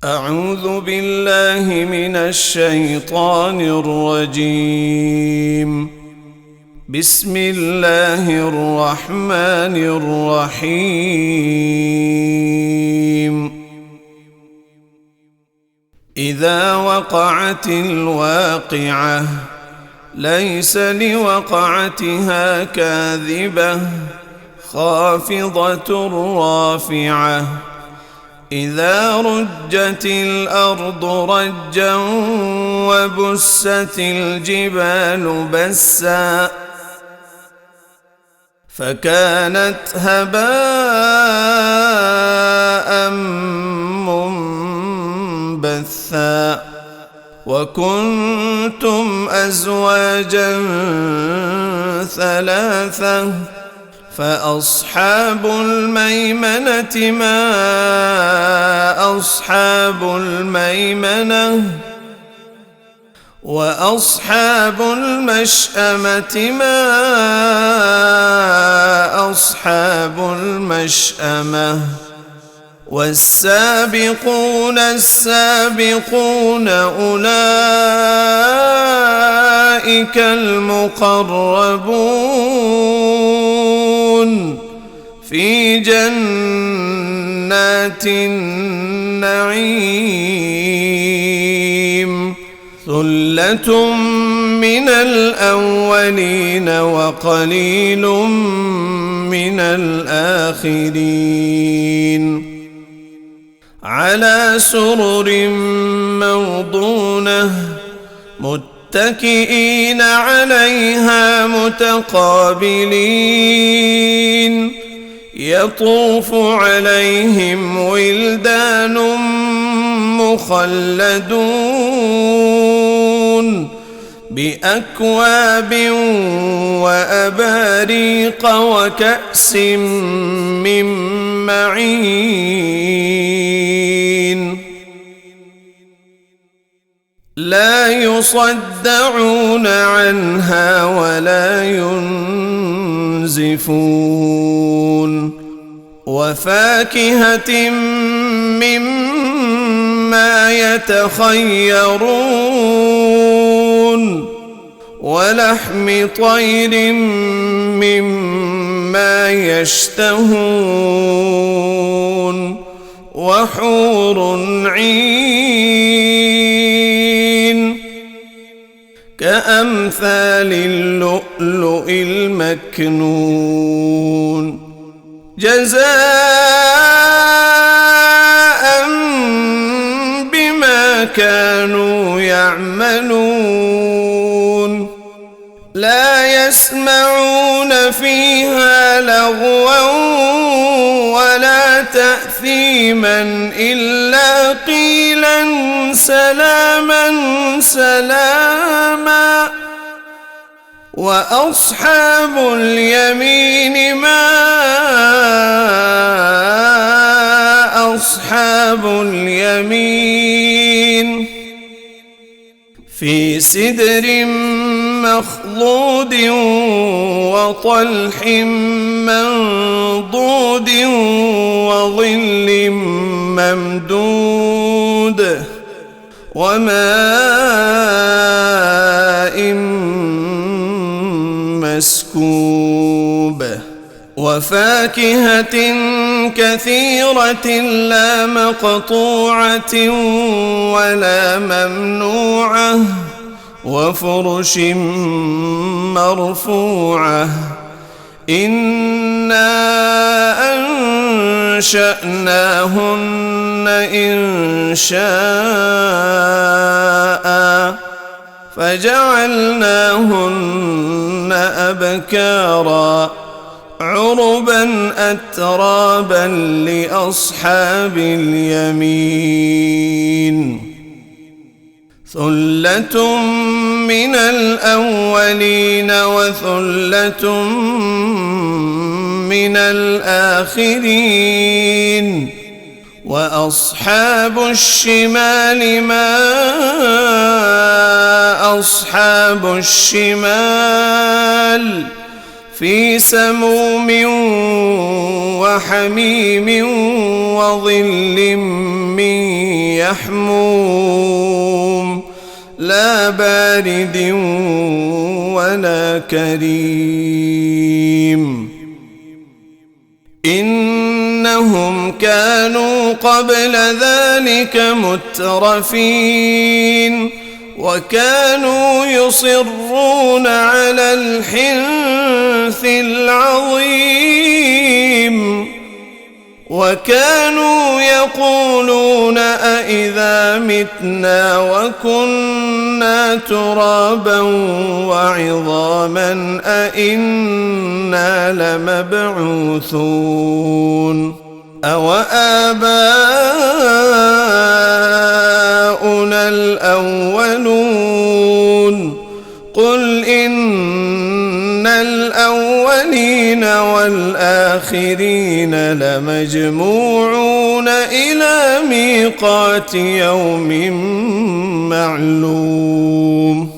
أعوذ بالله من الشيطان الرجيم. بسم الله الرحمن الرحيم. إذا وقعت الواقعة ليس لوقعتها كاذبة خافضة رافعة. إذا رجت الأرض رجا وبست الجبال بسا فكانت هباء منبثا وكنتم أزواجا ثلاثة فأصحاب الميمنة ما أصحاب الميمنة وأصحاب المشأمة ما أصحاب المشأمة والسابقون السابقون أولئك المقربون في جنات النعيم. ثلة من الأولين وقليل من الآخرين. على سرر موضونة متكئين عليها متقابلين. يطوف عليهم ولدان مخلدون بأكواب وأباريق وكأس من معين. لا يصدعون عنها ولا ينزفون. وفاكهة مما يتخيرون ولحم طير مما يشتهون وحور عين كأمثال اللؤلؤ المكنون جزاء بما كانوا يعملون. لا يسمعون فيها لغوا ولا تأثيما إلا قيلا سلاما سلاما. وأصحاب اليمين ما أصحاب اليمين. في سدر مخضود وطلح منضود وظل ممدود وماء مسكوب. وفاكهة كثيرة لا مقطوعة ولا ممنوعة وفرش مرفوعة. إنا أنشأناهن إنشاء فجعلناهن أبكارا عربا أترابا لأصحاب اليمين. ثلة من الأولين وثلة من الآخرين. وأصحاب الشمال ما أصحاب الشمال في سموم وحميم وظل من يحموم لا بارد ولا كريم إنهم كانوا قبل ذلك مترفين وكانوا يصرون على الحنث العظيم وكانوا يقولون أإذا متنا وكنا ترابا وعظاما أإنا لمبعوثون أوآباؤنا الأولون قل إن الأولين والآخرين لمجموعون إلى ميقات يوم معلوم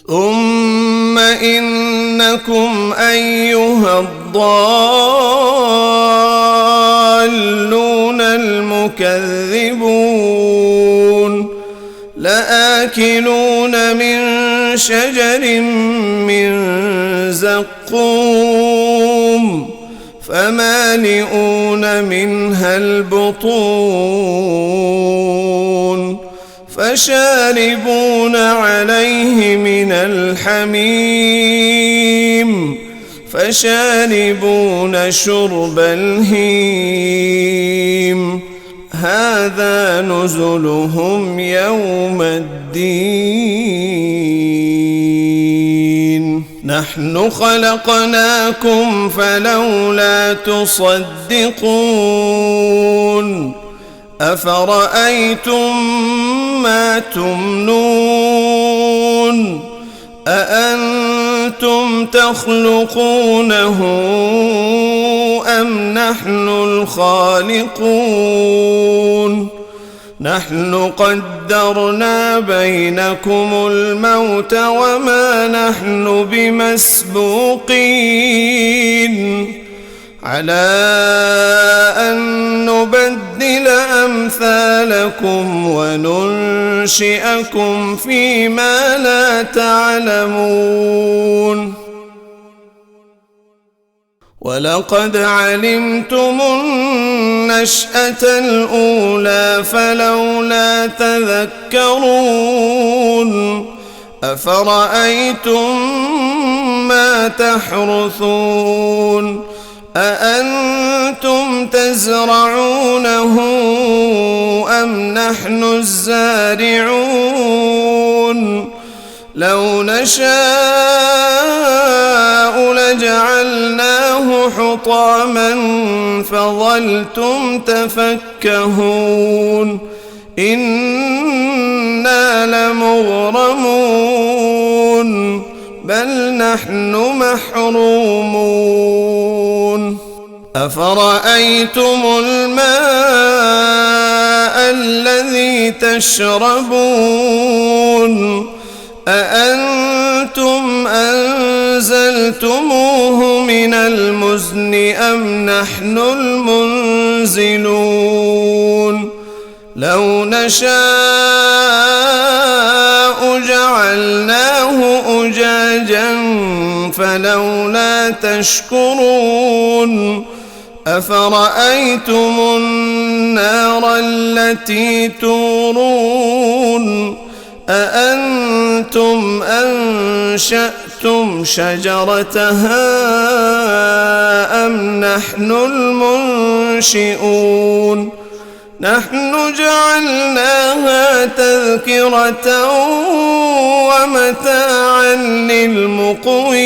ثم إنكم أيها الضالون المكذبون لآكلون من شجر من زقوم فمالئون منها البطون فشاربون عليه من الحميم فشاربون شرب الهيم هذا نزلهم يوم الدين نحن خلقناكم فلولا تصدقون أفرأيتم ما تمنون أأنتم تخلقونه أم نحن الخالقون نحن قدرنا بينكم الموت وما نحن بمسبوقين على أن نبدل أمثالكم وننشئكم فيما لا تعلمون ولقد علمتم النشأة الأولى فلولا تذكرون أفرأيتم ما تحرثون أأنتم تزرعونه أم نحن الزارعون لو نشاء لجعلناه حطاما فظلتم تفكهون إنا لمغرمون بل نحن محرومون أفرأيتم الماء الذي تشربون أأنتم أنزلتموه من المزن أم نحن المنزلون لو نشاء جعلناه أجاجا فلولا تشكرون أفرأيتم النار التي تورون أأنتم أنشأتم شجرتها أم نحن المنشئون نحن جعلناها تذكرة ومتاعا للمقوين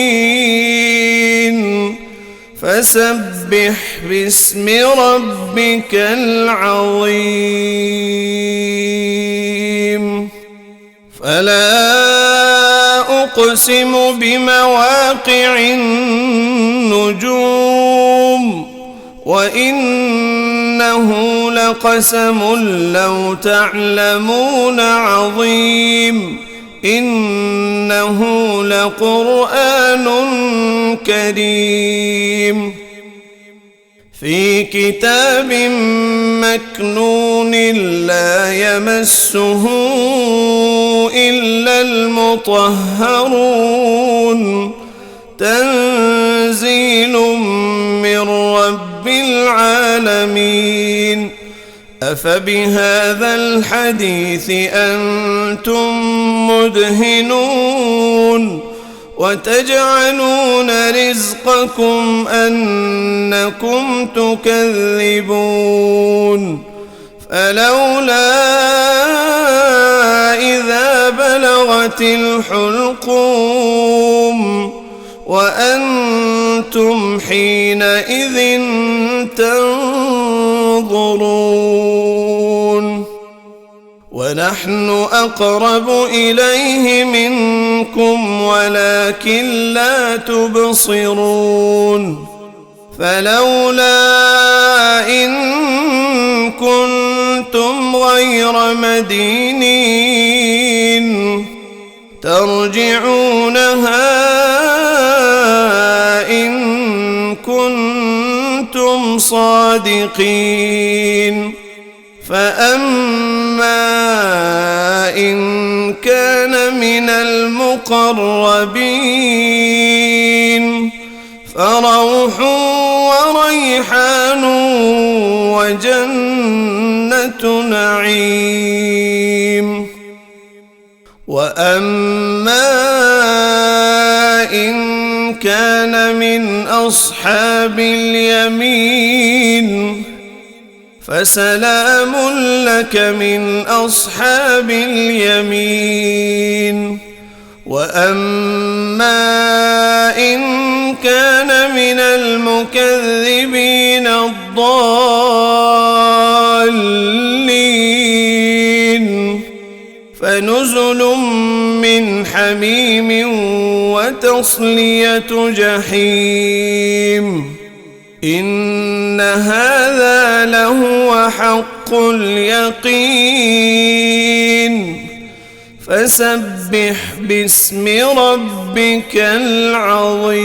فسبح باسم ربك العظيم فلا أقسم بمواقع النجوم وإنه لقسم لو تعلمون عظيم إنه لقرآن كريم في كتاب مكنون لا يمسه إلا المطهرون تنزيل من رب العالمين أفبهذا الحديث أنتم مدهنون وتجعلون رزقكم أنكم تكذبون فلولا إذا بلغت الحلقوم وأنتم حينئذ تنظرون ونحن أقرب إليه منكم ولكن لا تبصرون فلولا إن كنتم غير مدينين ترجعونها إن كنتم صادقين فأما إن كان من المقربين فروح وريحان وجنة نعيم وأما إن كان من أصحاب اليمين فسلام لك من أصحاب اليمين وأما إن كان من المكذبين الضالين فنزل من حميم وتصلية جحيم إن هذا لهو حق اليقين فسبح باسم ربك العظيم.